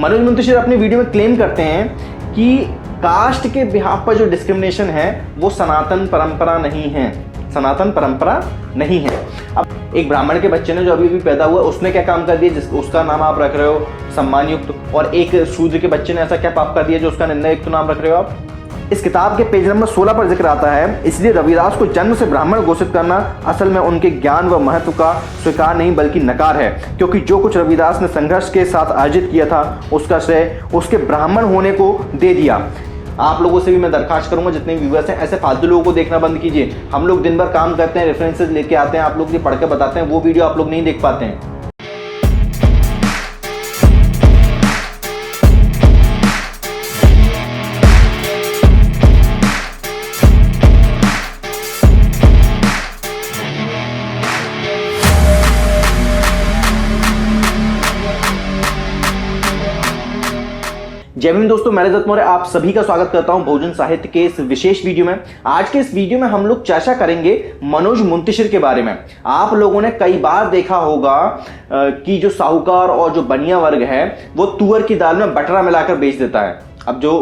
मनोज मुंतशिर अपनी वीडियो में क्लेम करते हैं कि कास्ट के बिहाफ पर जो डिस्क्रिमिनेशन है वो सनातन परंपरा नहीं है, सनातन परंपरा नहीं है। अब एक ब्राह्मण के बच्चे ने जो अभी पैदा हुआ उसने क्या काम कर दिया जिस उसका नाम आप रख रहे हो सम्मानयुक्त, और एक शूद्र के बच्चे ने ऐसा क्या पाप कर दिया जो उसका निंदायुक्त नाम रख रहे हो आप। इस किताब के पेज नंबर 16 पर जिक्र आता है, इसलिए रविदास को जन्म से ब्राह्मण घोषित करना असल में उनके ज्ञान व महत्व का स्वीकार नहीं बल्कि नकार है, क्योंकि जो कुछ रविदास ने संघर्ष के साथ अर्जित किया था उसका श्रेय उसके ब्राह्मण होने को दे दिया। आप लोगों से भी मैं दरखास्त करूंगा, जितने व्यूअर्स हैं ऐसे फालतू लोगों को देखना बंद कीजिए। हम लोग दिन भर काम करते हैं, रेफरेंसेस लेके आते हैं, आप लोग ये पढ़ के बताते हैं, वो वीडियो आप लोग नहीं देख पाते हैं। जय भीम दोस्तों, मैं रजत मौर्य आप सभी का स्वागत करता हूं बहुजन साहित्य के इस विशेष वीडियो में। आज के इस वीडियो में हम लोग चर्चा करेंगे मनोज मुंतशिर के बारे में। आप लोगों ने कई बार देखा होगा कि जो साहूकार और जो बनिया वर्ग है वो तुअर की दाल में बटरा मिलाकर बेच देता है। अब जो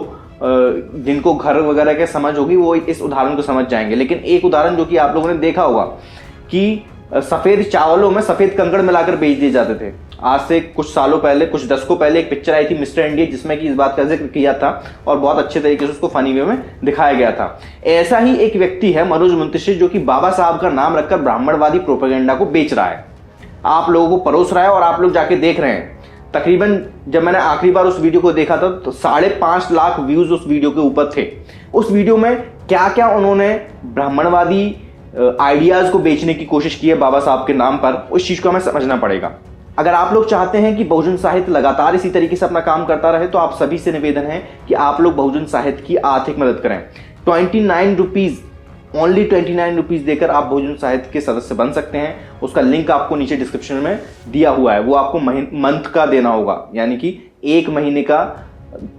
जिनको घर वगैरह के समझ होगी वो इस उदाहरण को समझ जाएंगे, लेकिन एक उदाहरण जो कि आप लोगों ने देखा होगा कि सफेद चावलों में सफेद कंकड़ मिलाकर बेच दिए जाते थे। आज से कुछ सालों पहले, कुछ दशकों पहले एक पिक्चर आई थी मिस्टर इंडिया, जिसमें कि इस बात का जिक्र किया था और बहुत अच्छे तरीके से उसको फनी वे में दिखाया गया था। ऐसा ही एक व्यक्ति है मनोज मुंतशिर, जो कि बाबा साहब का नाम रखकर ब्राह्मणवादी प्रोपेगेंडा को बेच रहा है, आप लोगों को परोस रहा है और आप लोग जाके देख रहे हैं। तकरीबन जब मैंने आखिरी बार उस वीडियो को देखा था तो 5.5 लाख व्यूज उस वीडियो के ऊपर थे। उस वीडियो में क्या क्या उन्होंने ब्राह्मणवादी आइडियाज को बेचने की कोशिश की है बाबा साहब के नाम पर, उस चीज को हमें समझना पड़ेगा। अगर आप लोग चाहते हैं कि बहुजन साहित्य लगातार इसी तरीके से अपना काम करता रहे तो आप सभी से निवेदन है कि आप लोग बहुजन साहित्य की आर्थिक मदद करें। 29 रुपीज, ओनली 29 रुपीज देकर आप बहुजन साहित्य के सदस्य बन सकते हैं। उसका लिंक आपको नीचे डिस्क्रिप्शन में दिया हुआ है। वो आपको मंथ का देना होगा, यानी कि एक महीने का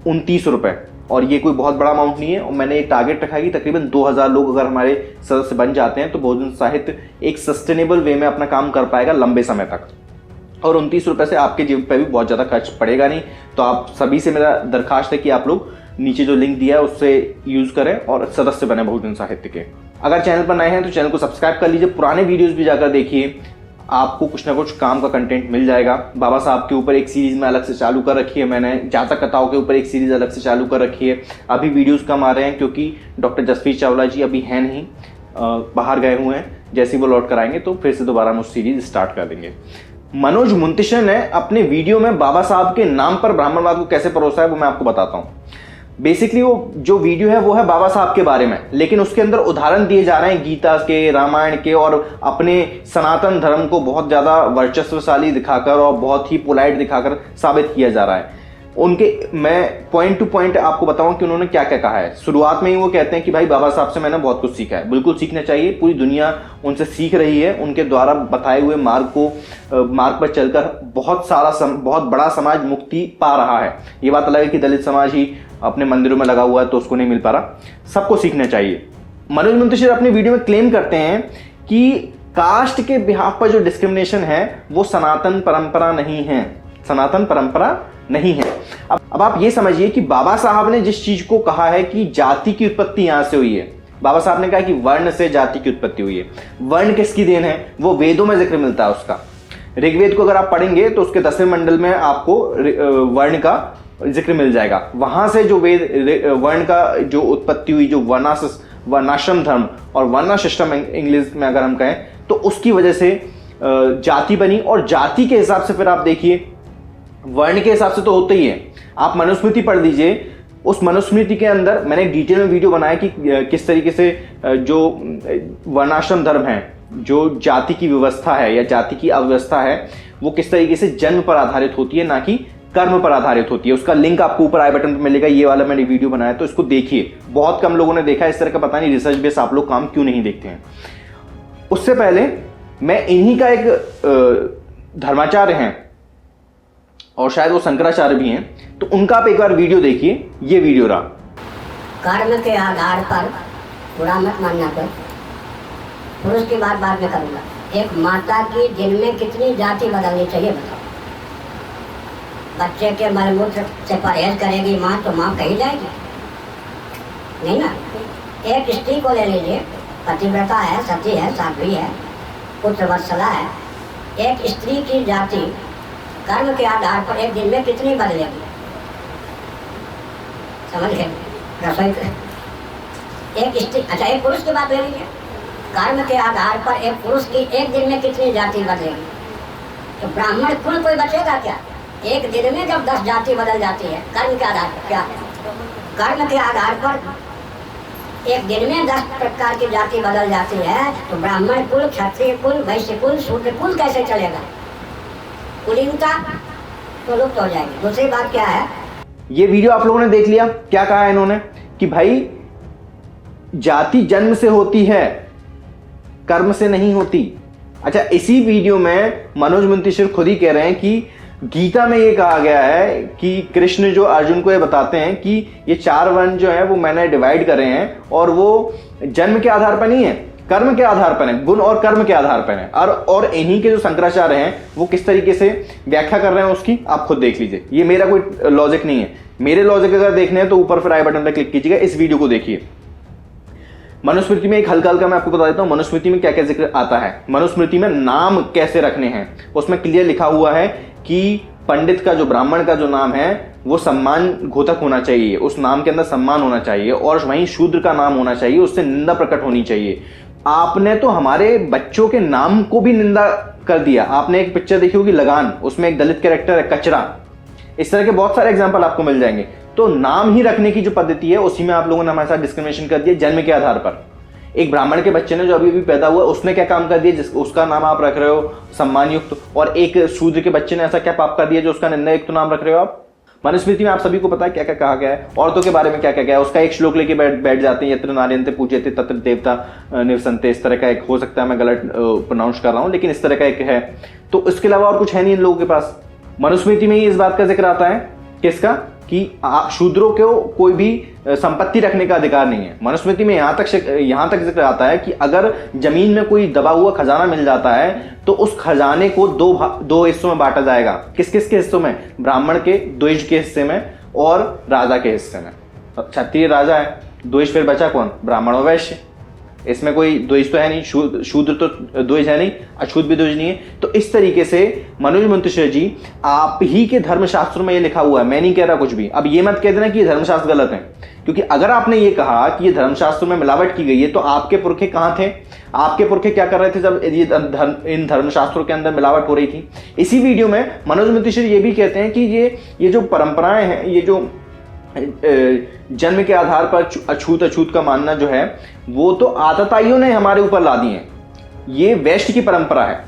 29 रुपए, और ये कोई बहुत बड़ा अमाउंट नहीं है। और मैंने एक टारगेट रखा है कि तकरीबन 2000 लोग अगर हमारे सदस्य बन जाते हैं तो बहुजन साहित्य एक सस्टेनेबल वे में अपना काम कर पाएगा लंबे समय तक, और 29 रुपए से आपके जेब पे भी बहुत ज़्यादा खर्च पड़ेगा नहीं। तो आप सभी से मेरा दरखास्त है कि आप लोग नीचे जो लिंक दिया है उससे यूज़ करें और सदस्य बने बहुजन साहित्य के। अगर चैनल पर नए हैं तो चैनल को सब्सक्राइब कर लीजिए, पुराने वीडियोज़ भी जाकर देखिए, आपको कुछ ना कुछ काम का कंटेंट मिल जाएगा। बाबा साहब के ऊपर एक सीरीज में अलग से चालू कर रखी है मैंने, जातक कथाओं के ऊपर एक सीरीज अलग से चालू कर रखी है। अभी वीडियोस कम आ रहे हैं क्योंकि डॉक्टर जसवीर चावला जी अभी हैं नहीं, बाहर गए हुए हैं। जैसे ही वो लौट कर आएंगे तो फिर से दोबारा हम उस सीरीज स्टार्ट कर देंगे। मनोज मुंतशिर ने अपने वीडियो में बाबा साहब के नाम पर ब्राह्मणवाद को कैसे परोसा है वो मैं आपको बताता हूँ। बेसिकली वो जो वीडियो है वो है बाबा साहब के बारे में, लेकिन उसके अंदर उदाहरण दिए जा रहे हैं गीता के, रामायण के, और अपने सनातन धर्म को बहुत ज़्यादा वर्चस्वशाली दिखाकर और बहुत ही पोलाइट दिखाकर साबित किया जा रहा है। उनके मैं पॉइंट टू पॉइंट आपको बताऊं कि उन्होंने क्या क्या कहा है। शुरुआत में ही वो कहते हैं कि भाई बाबा साहब से मैंने बहुत कुछ सीखा है। बिल्कुल सीखना चाहिए, पूरी दुनिया उनसे सीख रही है। उनके द्वारा बताए हुए मार्ग पर चलकर बहुत बड़ा समाज मुक्ति पा रहा है। ये बात अलग है कि दलित समाज ही अपने मंदिरों में लगा हुआ है तो उसको नहीं मिल पा रहा। सबको सीखना चाहिए। मनोज मुंतशिर अपनी वीडियो में क्लेम करते हैं कि कास्ट के बिहाफ पर जो डिस्क्रिमिनेशन है वो सनातन परंपरा नहीं है, सनातन परंपरा नहीं है। अब आप ये समझिए कि बाबा साहब ने जिस चीज को कहा है कि जाति की उत्पत्ति यहां से हुई है, बाबा साहब ने कहा कि वर्ण से जाति की उत्पत्ति हुई है। वर्ण किसकी देन है? वो वेदों में जिक्र मिलता है उसका। ऋग्वेद को अगर आप पढ़ेंगे तो उसके 10वें मंडल में आपको वर्ण का जिक्र मिल जाएगा। वहां से जो वर्ण का जो उत्पत्ति हुई, जो वर्णाश्रम धर्म और वर्णाश्रम इंग्लिश में अगर हम कहें तो उसकी वजह से जाति बनी। और जाति के हिसाब से फिर आप देखिए, वर्ण के हिसाब से तो होता ही है। आप मनुस्मृति पढ़ लीजिए, उस मनुस्मृति के अंदर मैंने डिटेल में वीडियो बनाया कि किस तरीके से जो वर्णाश्रम धर्म है, जो जाति की व्यवस्था है या जाति की अव्यवस्था है, वो किस तरीके से जन्म पर आधारित होती है, ना कि कर्म पर आधारित होती है। उसका लिंक आपको ऊपर आई बटन पर मिलेगा। ये वाला मैंने वीडियो बनाया तो इसको देखिए। बहुत कम लोगों ने देखा इस तरह का, पता नहीं रिसर्च बेस आप लोग काम क्यों नहीं देखते हैं। उससे पहले मैं इन्हीं का एक धर्माचार्य हैं और शायद वो शंकराचार्य भी हैं, तो उनका आप एक बार वीडियो देखिए। ये वीडियो रहा। कर्म के आधार पर बुरा मत मानना कर, पुरुष की बात बाद में करूंगा। एक माता की दिन में कितनी जाति बदलनी चाहिए बताओ। बच्चे के मलमूत्र से परहेज करेगी माँ तो माँ कहीं जाएगी नहीं ना। एक स्त्री को ले लीजिए, पतिव्रता है, सती है, साध्वी है, पुत्र वत्सला है। एक स्त्री की जाति कर्म के आधार पर एक दिन में कितनी बदलेगी, समझ गए? रसोई एक स्त्री, अच्छा एक पुरुष की बात ले लीजिए, कर्म के आधार पर एक पुरुष की एक दिन में कितनी जाति बदलेगी? तो ब्राह्मण कुल कोई बचेगा क्या? एक दिन में जब 10 जाति बदल जाती है कर्म के आधार पर, क्या कर्म के आधार पर एक दिन में 10 प्रकार की जाति बदल जाती है, तो ब्राह्मण कुल, क्षत्रिय कुल, वैश्य कुल, शूद्र कुल कैसे चलेगा? कुलीनता तो लुप्त हो जाएगी। दूसरी बात क्या है, ये वीडियो आप लोगों ने देख लिया, क्या कहा है इन्होंने कि भाई जाति जन्म से होती है, कर्म से नहीं होती। अच्छा, इसी वीडियो में मनोज मुंतशिर खुद ही कह रहे हैं कि गीता में ये कहा गया है कि कृष्ण जो अर्जुन को ये बताते हैं कि ये 4 वर्ण जो है वो मैंने डिवाइड करे हैं और वो जन्म के आधार पर नहीं है, कर्म के आधार पर है, गुण और कर्म के आधार पर है। और इन्हीं के जो शंकराचार्य हैं वो किस तरीके से व्याख्या कर रहे हैं उसकी आप खुद देख लीजिए। ये मेरा कोई लॉजिक नहीं है, मेरे लॉजिक अगर देखने हैं तो ऊपर फिर आई बटन पर क्लिक कीजिएगा, इस वीडियो को देखिए। मनुस्मृति में एक हल्का हल्का मैं आपको बता देता हूं मनुस्मृति में क्या क्या जिक्र आता है। मनुस्मृति में नाम कैसे रखने हैं उसमें क्लियर लिखा हुआ है कि पंडित का, जो ब्राह्मण का जो नाम है वो सम्मान घोतक होना चाहिए, उस नाम के अंदर सम्मान होना चाहिए, और वहीं शूद्र का नाम होना चाहिए, उससे निंदा प्रकट होनी चाहिए। आपने तो हमारे बच्चों के नाम को भी निंदा कर दिया। आपने एक पिक्चर देखी होगी लगान, उसमें एक दलित कैरेक्टर है कचरा। इस तरह के बहुत सारे एग्जाम्पल आपको मिल जाएंगे। तो नाम ही रखने की जो पद्धति है उसी में आप लोगों ने हमारे साथ डिस्क्रिमिनेशन कर दिया जन्म के आधार पर। एक ब्राह्मण के बच्चे ने जो अभी पैदा हुआ उसने क्या काम कर दिया उसका नाम आप रख रहे हो सम्मान युक्त, और एक शूद्र के बच्चे ने ऐसा क्या पाप कर दिया जो उसका निंदा युक्त नाम रख रहे हो आप। मनुस्मृति में आप सभी को पता है क्या क्या कहा गया है, औरतों के बारे में क्या क्या गया है। उसका एक श्लोक लेके बैठ जाते हैं, यत्र नार्यन्ते पूज्यते तत्र देवता निवसन्ते, इस तरह का एक, हो सकता है मैं गलत प्रोनाउंस कर रहा हूं लेकिन इस तरह का एक है। तो इसके अलावा और कुछ है नहीं इन लोगों के पास। मनुस्मृति में ही इस बात का जिक्र आता है किसका, कि शूद्रों को कोई भी संपत्ति रखने का अधिकार नहीं है। मनुस्मृति में यहां तक जिक्र आता है कि अगर जमीन में कोई दबा हुआ खजाना मिल जाता है तो उस खजाने को दो हिस्सों में बांटा जाएगा। किस किस के हिस्सों में? ब्राह्मण के, द्विज के हिस्से में और राजा के हिस्से में। क्षत्रिय राजा है, द्विज फिर बचा कौन? ब्राह्मण और वैश्य। इसमें कोई द्विज तो है नहीं, शूद्र तो द्विज है नहीं, अछूत भी द्विज नहीं है। तो इस तरीके से मनोज मुंतशिर जी आप ही के धर्मशास्त्रों में ये लिखा हुआ है, मैं नहीं कह रहा कुछ भी। अब ये मत कह देना कि ये धर्मशास्त्र गलत है, क्योंकि अगर आपने ये कहा कि ये धर्मशास्त्रों में मिलावट की गई है तो आपके पुरखे कहां थे? आपके पुरखे क्या कर रहे थे जब इन धर्मशास्त्रों के अंदर मिलावट हो रही थी? इसी वीडियो में मनोज मुंतशिर ये भी कहते हैं कि ये जो परंपराएं हैं, ये जो जन्म के आधार पर अछूत का मानना जो है वो तो आतताइयों ने हमारे ऊपर ला दी है। ये वेस्ट की परंपरा है,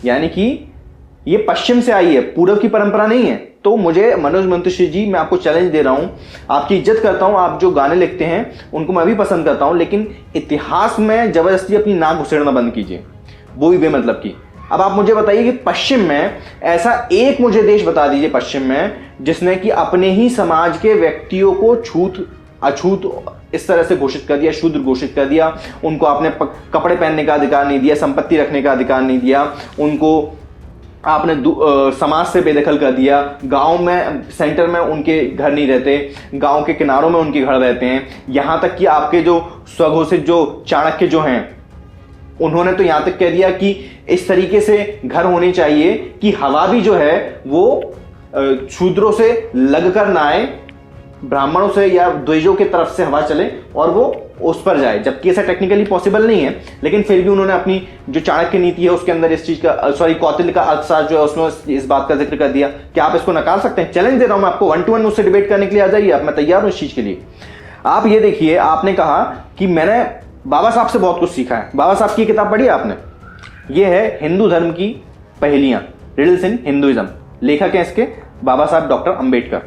यानी कि ये पश्चिम से आई है, पूर्व की परंपरा नहीं है। तो मुझे मनोज मुंतशिर जी, मैं आपको चैलेंज दे रहा हूं, आपकी इज्जत करता हूं, आप जो गाने लिखते हैं उनको मैं भी पसंद करता हूं, लेकिन इतिहास में जबरदस्ती अपनी नाक घुसेड़ना बंद कीजिए, वो भी बेमतलब की। अब आप मुझे बताइए कि पश्चिम में ऐसा एक मुझे देश बता दीजिए पश्चिम में जिसने कि अपने ही समाज के व्यक्तियों को अछूत इस तरह से घोषित कर दिया, शूद्र घोषित कर दिया। उनको आपने कपड़े पहनने का अधिकार नहीं दिया, संपत्ति रखने का अधिकार नहीं दिया, उनको आपने समाज से बेदखल कर दिया। गांव में, सेंटर में उनके घर नहीं रहते, गांव के किनारों में उनके घर रहते हैं। यहां तक कि आपके जो स्वघोषित जो चाणक्य जो हैं उन्होंने तो यहां तक कह दिया कि इस तरीके से घर होने चाहिए कि हवा भी जो है वो शूद्रों से लगकर ना आए, ब्राह्मणों से या द्विजों की तरफ से हवा चले और वो उस पर जाए। जबकि ऐसा टेक्निकली पॉसिबल नहीं है, लेकिन फिर भी उन्होंने अपनी जो चाणक्य नीति है उसके अंदर इस चीज का, कौटिल्य का अर्थशास्त्र जो है उसमें इस बात का जिक्र कर दिया। क्या आप इसको नकार सकते हैं? चैलेंज दे रहा हूं मैं आपको, 1 to 1 मुझसे डिबेट करने के लिए आ जाइए आप, मैं तैयार हूं इस चीज के लिए। आप ये देखिए, आपने कहा कि मैंने बाबा साहब से बहुत कुछ सीखा है। बाबा साहब की किताब पढ़ी आपने? ये है हिंदू धर्म की पहेलियां, रिडल्स इन हिंदुइज्म। लेखक है इसके बाबा साहब डॉक्टर अंबेडकर।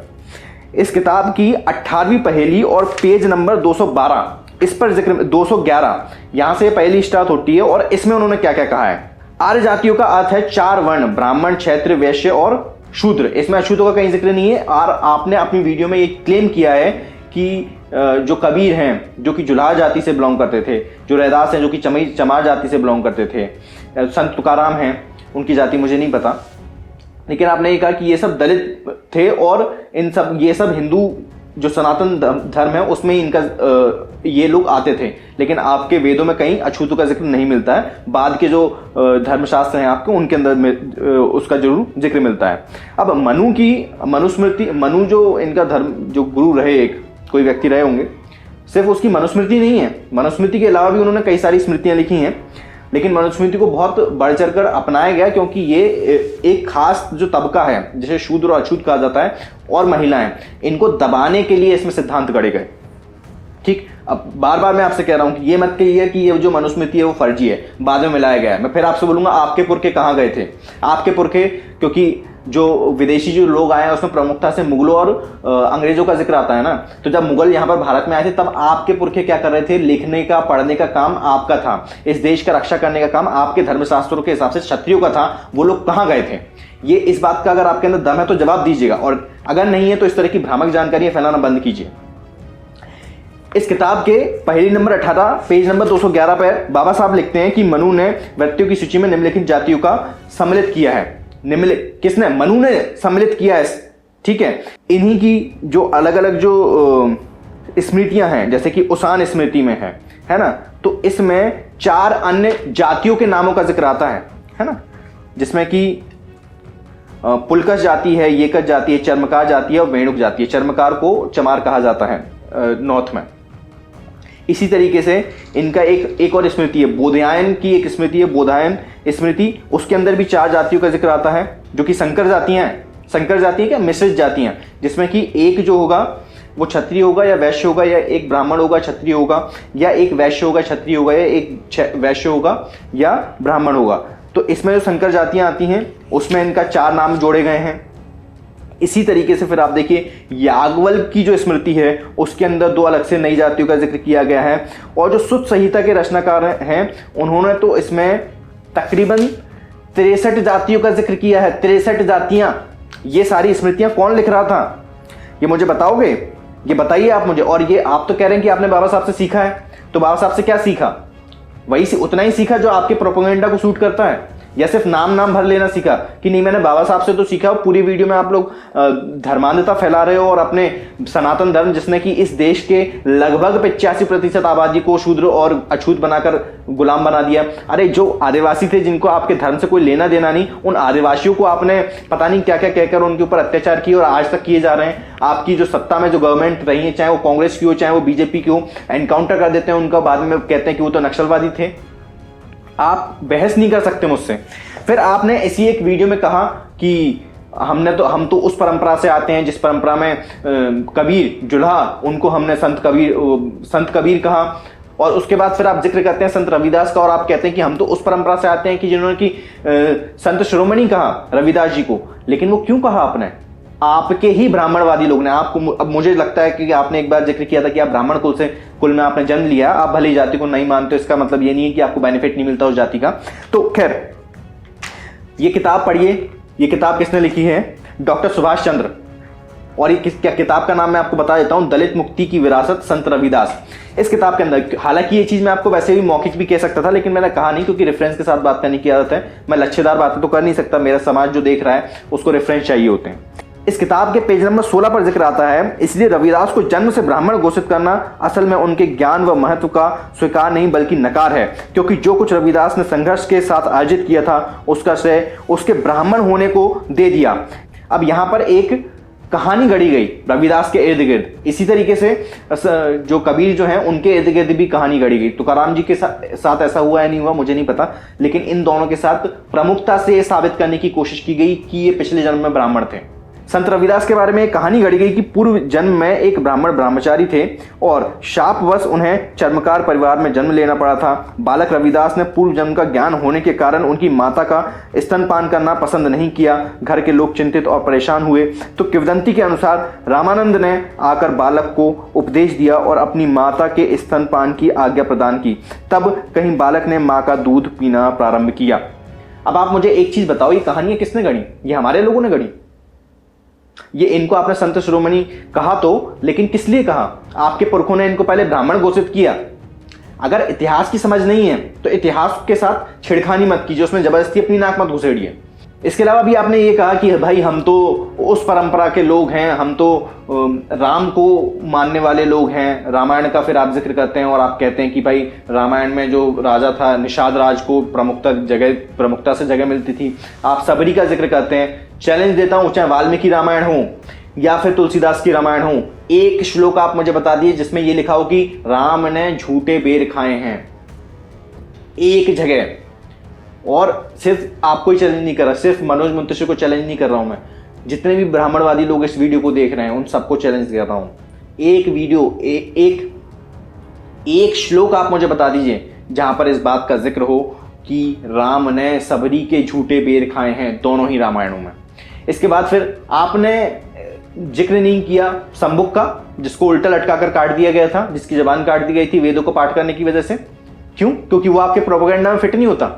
इस किताब की 18वीं पहेली और पेज नंबर 212, इस पर जिक्र 211, यहां से पहेली स्टार्ट होती है और इसमें उन्होंने क्या क्या कहा है। आर्य जातियों का अर्थ है 4 वर्ण, ब्राह्मण, क्षत्रिय, वैश्य और शूद्र। इसमें अछूतों का कहीं जिक्र नहीं है। और आपने अपनी वीडियो में ये क्लेम किया है कि जो कबीर हैं जो कि जुलाहा जाति से बिलोंग करते थे, जो रैदास हैं जो कि चमार जाति से बिलोंग करते थे, संत तुकाराम हैं, उनकी जाति मुझे नहीं पता, लेकिन आपने ये कहा कि ये सब दलित थे और ये सब हिंदू जो सनातन धर्म है उसमें इनका ये लोग आते थे, लेकिन आपके वेदों में कहीं अछूतों का जिक्र नहीं मिलता है। बाद के जो धर्मशास्त्र हैं आपके, उनके अंदर उसका जरूर जिक्र मिलता है। अब मनुस्मृति, मनु जो इनका धर्म जो गुरु रहे, एक कोई व्यक्ति रहे होंगे, सिर्फ उसकी मनुस्मृति नहीं है, मनुस्मृति के अलावा भी उन्होंने कई सारी स्मृतियां लिखी हैं, लेकिन मनुस्मृति को बहुत बढ़ चढ़कर अपनाया गया, क्योंकि ये एक खास जो तबका है जिसे शूद्र और अछूत कहा जाता है, और महिलाएं, इनको दबाने के लिए इसमें सिद्धांत गढ़े गए। ठीक, अब बार बार मैं आपसे कह रहा हूं कि ये मत कहिए कि ये जो मनुस्मृति है वो फर्जी है, बाद में मिलाया गया है। मैं फिर आपसे बोलूंगा आपके पुरखे कहाँ गए थे? आपके पुरखे, क्योंकि जो विदेशी जो लोग आए हैं उसमें प्रमुखता से मुगलों और अंग्रेजों का जिक्र आता है ना, तो जब मुगल यहाँ पर भारत में आए थे तब आपके पुरखे क्या कर रहे थे? लिखने का, पढ़ने का काम आपका था, इस देश का रक्षा करने का काम आपके धर्मशास्त्रों के हिसाब से क्षत्रियों का था। वो लोग कहाँ गए थे? ये इस बात का अगर आपके अंदर दम है तो जवाब दीजिएगा, और अगर नहीं है तो इस तरह की भ्रामक जानकारी फैलाना बंद कीजिए। इस किताब के पहली नंबर 18 पेज नंबर 211 पर बाबा साहब लिखते हैं कि मनु ने व्यक्तियों की सूची में निम्नलिखित जातियों का सम्मिलित किया है। निम्नलिखित किसने? मनु ने सम्मिलित किया है। ठीक है, इन्हीं की जो अलग अलग जो स्मृतियां हैं, जैसे कि उसान स्मृति में है ना, तो इसमें 4 अन्य जातियों के नामों का जिक्र आता है ना, जिसमें कि पुलकश जाति है, येकच जाति है, चर्मकार जाति है और वेणुक जाति है। चर्मकार को चमार कहा जाता है नॉर्थ में। इसी तरीके से इनका एक और स्मृति है, बोधायन की एक स्मृति है, बोधायन स्मृति, उसके अंदर भी 4 जातियों का जिक्र आता है, जो कि संकर जातियां हैं। संकर जाति क्या? मिश्रित जातियां, जिसमें कि एक जो होगा वो क्षत्रिय होगा या वैश्य होगा, या एक ब्राह्मण होगा क्षत्रिय होगा, या एक वैश्य होगा क्षत्रिय होगा, या एक वैश्य होगा या ब्राह्मण होगा। तो इसमें जो संकर जातियां आती हैं उसमें इनका 4 नाम जोड़े गए हैं। इसी तरीके से फिर आप देखिए याज्ञवल्क्य की जो स्मृति है उसके अंदर 2 अलग से नई जातियों का जिक्र किया गया है, और जो सुत संहिता के रचनाकार हैं उन्होंने तो इसमें तकरीबन 63 जातियों का जिक्र किया है। 63 जातियां, ये सारी स्मृतियां कौन लिख रहा था? ये मुझे बताओगे? ये बताइए आप मुझे। और ये आप तो कह रहे हैं कि आपने बाबा साहब से सीखा है, तो बाबा साहब से क्या सीखा? वही उतना ही सीखा जो आपके प्रोपेगेंडा को सूट करता है, या सिर्फ नाम भर लेना सीखा कि नहीं मैंने बाबा साहब से तो सीखा? पूरी वीडियो में आप लोग धर्मांधता फैला रहे हो और अपने सनातन धर्म, जिसने कि इस देश के लगभग 85% आबादी को शूद्र और अछूत बनाकर गुलाम बना दिया। अरे जो आदिवासी थे जिनको आपके धर्म से कोई लेना देना नहीं, उन आदिवासियों को आपने पता नहीं क्या क्या कहकर उनके ऊपर अत्याचार किए और आज तक किए जा रहे हैं। आपकी जो सत्ता में जो गवर्नमेंट रही है, चाहे वो कांग्रेस की हो चाहे वो बीजेपी की हो, एनकाउंटर कर देते हैं उनका, बाद में कहते हैं कि वो तो नक्सलवादी थे। आप बहस नहीं कर सकते मुझसे। फिर आपने इसी एक वीडियो में कहा कि हम तो उस परंपरा से आते हैं जिस परंपरा में कबीर जुल्हा, उनको हमने संत कबीर कहा, और उसके बाद फिर आप जिक्र करते हैं संत रविदास का, और आप कहते हैं कि हम तो उस परंपरा से आते हैं कि जिन्होंने कि संत शिरोमणि कहा रविदास जी को। लेकिन वो क्यों कहा आपने? आपके ही ब्राह्मणवादी लोग ने आपको, अब मुझे लगता है कि आपने एक बार जिक्र किया था कि आप ब्राह्मण कुल में आपने जन्म लिया, आप भले जाति को नहीं मानते, इसका मतलब ये नहीं है कि आपको बेनिफिट नहीं मिलता उस जाति का। तो खैर, ये किताब पढ़िए। ये किताब किसने लिखी है? डॉक्टर सुभाष चंद्र। और ये क्या किताब का नाम मैं आपको बता देता हूं, दलित मुक्ति की विरासत, संत रविदास। इस किताब के अंदर, हालांकि ये चीज मैं आपको वैसे भी मौखिक भी कह सकता था, लेकिन मैंने कहा नहीं, क्योंकि रेफरेंस के साथ बात करने की आदत है। मैं लच्छेदार बातें तो कर नहीं सकता, मेरा समाज जो देख रहा है उसको रेफरेंस चाहिए होते हैं। इस किताब के पेज नंबर 16 पर जिक्र आता है, इसलिए रविदास को जन्म से ब्राह्मण घोषित करना असल में उनके ज्ञान व महत्व का स्वीकार नहीं बल्कि नकार है, क्योंकि जो कुछ रविदास ने संघर्ष के साथ अर्जित किया था उसका श्रेय उसके ब्राह्मण होने को दे दिया। अब यहां पर एक कहानी गढ़ी गई रविदास के इर्द गिर्द। इसी तरीके से जो कबीर जो हैं उनके इर्द गिर्द भी कहानी गढ़ी गई। तुकाराम जी के साथ ऐसा हुआ है नहीं हुआ मुझे नहीं पता, लेकिन इन दोनों के साथ प्रमुखता से यह साबित करने की कोशिश की गई कि ये पिछले जन्म में ब्राह्मण थे। संत रविदास के बारे में एक कहानी गढ़ी गई कि पूर्व जन्म में एक ब्राह्मण ब्रह्मचारी थे और शापवश उन्हें चर्मकार परिवार में जन्म लेना पड़ा था। बालक रविदास ने पूर्व जन्म का ज्ञान होने के कारण उनकी माता का स्तनपान करना पसंद नहीं किया। घर के लोग चिंतित और परेशान हुए तो किंवदंती के अनुसार रामानंद ने आकर बालक को उपदेश दिया और अपनी माता के स्तनपान की आज्ञा प्रदान की। तब कहीं बालक ने माँ का दूध पीना प्रारंभ किया। अब आप मुझे एक चीज बताओ, ये कहानियां किसने गढ़ी? ये हमारे लोगों ने गढ़ी। ये इनको आपने संत शिरोमणि कहा तो, लेकिन किस लिए कहा? आपके पुरखों ने इनको पहले ब्राह्मण घोषित किया। अगर इतिहास की समझ नहीं है तो इतिहास के साथ छिड़खानी मत कीजिए, उसमें जबरदस्ती अपनी नाक मत घुसेड़िए। इसके अलावा भी आपने ये कहा कि भाई हम तो उस परंपरा के लोग हैं, हम तो राम को मानने वाले लोग हैं। रामायण का फिर आप जिक्र करते हैं और आप कहते हैं कि भाई रामायण में जो राजा था निषाद राज को प्रमुखता से जगह मिलती थी। आप सबरी का जिक्र करते हैं। चैलेंज देता हूं, चाहे वाल्मीकि रामायण हो या फिर तुलसीदास की रामायण हो, एक श्लोक आप मुझे बता दिए जिसमें यह लिखा हो कि राम ने झूठे बेर खाए हैं, एक जगह। और सिर्फ आपको ही चैलेंज नहीं कर रहा, सिर्फ मनोज मुंतशिर को चैलेंज नहीं कर रहा हूं मैं, जितने भी ब्राह्मणवादी लोग इस वीडियो को देख रहे हैं उन सबको चैलेंज कर रहा हूं। एक वीडियो एक श्लोक आप मुझे बता दीजिए जहां पर इस बात का जिक्र हो कि राम ने सबरी के झूठे बेर खाए हैं, दोनों ही रामायणों में। इसके बाद फिर आपने जिक्र नहीं किया संबुक का, जिसको उल्टा लटकाकर काट दिया गया था, जिसकी जबान काट दी गई थी वेदों को पाठ करने की वजह से। क्यों? क्योंकि वो आपके प्रोपेगेंडा में फिट नहीं होता।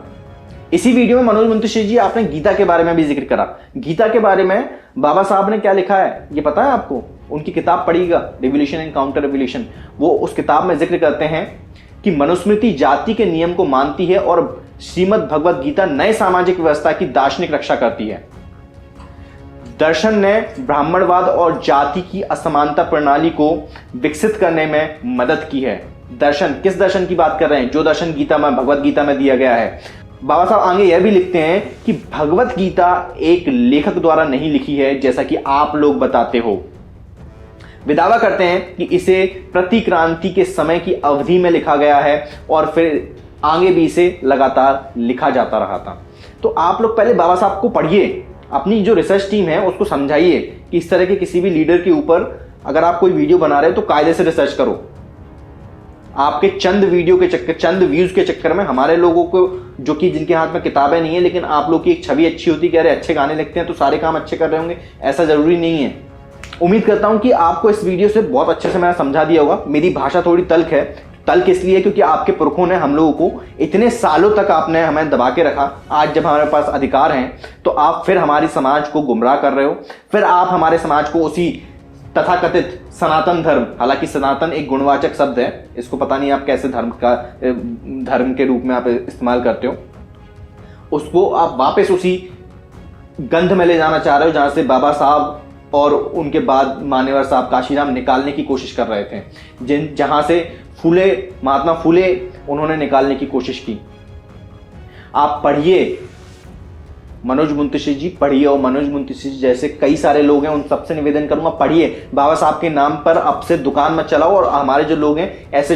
इसी वीडियो में मनोज मुंतशिर जी आपने गीता के बारे में भी जिक्र करा। गीता के बारे में बाबा साहब ने क्या लिखा है ये पता है आपको? उनकी किताब पढ़िएगा, रिवोल्यूशन एंड काउंटर रिवोल्यूशन। वो उस किताब में जिक्र करते हैं कि मनुस्मृति जाति के नियम को मानती है और श्रीमद् भगवत गीता नए सामाजिक व्यवस्था की दार्शनिक रक्षा करती है। दर्शन ने ब्राह्मणवाद और जाति की असमानता प्रणाली को विकसित करने में मदद की है। दर्शन, किस दर्शन की बात कर रहे हैं? जो दर्शन गीता में, भगवत गीता में दिया गया है। बाबा साहब आगे यह भी लिखते हैं कि भगवत गीता एक लेखक द्वारा नहीं लिखी है जैसा कि आप लोग बताते हो। वे दावा करते हैं कि इसे प्रतिक्रांति के समय की अवधि में लिखा गया है और फिर आगे भी इसे लगातार लिखा जाता रहा था। तो आप लोग पहले बाबा साहब को पढ़िए, अपनी जो रिसर्च टीम है उसको समझाइए कि इस तरह के किसी भी लीडर के ऊपर अगर आप कोई वीडियो बना रहे हो तो कायदे से रिसर्च करो। आपके चंद वीडियो के चक्कर, चंद व्यूज के चक्कर में हमारे लोगों को, जो कि जिनके हाथ में किताबें नहीं है लेकिन आप लोग की एक छवि अच्छी होती है कि अरे अच्छे गाने लिखते हैं तो सारे काम अच्छे कर रहे होंगे, ऐसा जरूरी नहीं है। उम्मीद करता हूं कि आपको इस वीडियो से बहुत अच्छे से मैंने समझा दिया होगा। मेरी भाषा थोड़ी तल्ख है, तल्ख इसलिए क्योंकि आपके पुरखों ने हम लोगों को इतने सालों तक आपने हमें दबा के रखा। आज जब हमारे पास अधिकार हैं तो आप फिर हमारी समाज को गुमराह कर रहे हो, फिर आप हमारे समाज को उसी तथाकथित सनातन धर्म, हालांकि सनातन एक गुणवाचक शब्द है, इसको पता नहीं आप कैसे धर्म के रूप में आप इस्तेमाल करते हो, उसको आप वापस उसी गंध में ले जाना चाह रहे हो जहां से बाबा साहब और उनके बाद मान्यवर साहब काशीराम निकालने की कोशिश कर रहे थे, जहां से महात्मा फुले उन्होंने निकालने की कोशिश की। आप पढ़िए मनोज मुंतशिर जी, पढ़िए, और मनोज मुंतशिर जैसे कई सारे लोग हैं उन सबसे निवेदन करूंगा पढ़िए। बाबा साहब के नाम पर अब से दुकान मत चलाओ और हमारे जो लोग हैं ऐसे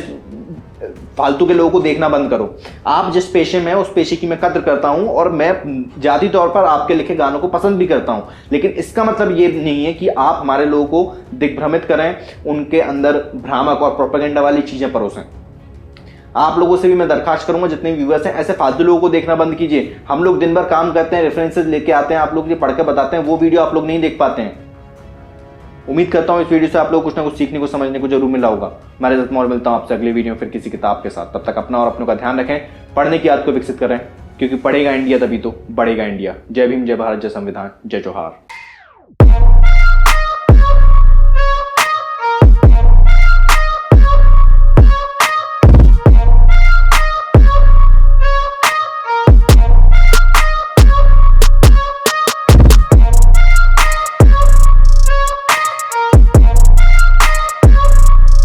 फालतू के लोगों को देखना बंद करो। आप जिस पेशे में हैं उस पेशे की मैं कद्र करता हूं और मैं जाती तौर पर आपके लिखे गानों को पसंद भी करता हूं, लेकिन इसका मतलब ये नहीं है कि आप हमारे लोगों को दिग्भ्रमित करें, उनके अंदर भ्रामक और प्रोपेगेंडा वाली चीजें परोसें। आप लोगों से भी मैं दरखास्त करूंगा, जितने व्यूअर्स हैं ऐसे फालतू लोगों को देखना बंद कीजिए। हम लोग दिन भर काम करते हैं, रेफरेंसेस लेके आते हैं, आप लोग ये पढ़ के बताते हैं, वो वीडियो आप लोग नहीं देख पाते हैं। उम्मीद करता हूं इस वीडियो से आप लोग कुछ ना कुछ सीखने को, समझने को जरूर मिला होगा। मैं रजत मौर्य मिलता हूं आपसे अगले वीडियो में फिर किसी किताब के साथ। तब तक अपना और अपनों का ध्यान रखें, पढ़ने की आदत को विकसित करें, क्योंकि पढ़ेगा इंडिया तभी तो बढ़ेगा इंडिया। जय भीम, जय भारत, जय संविधान, जय जोहार।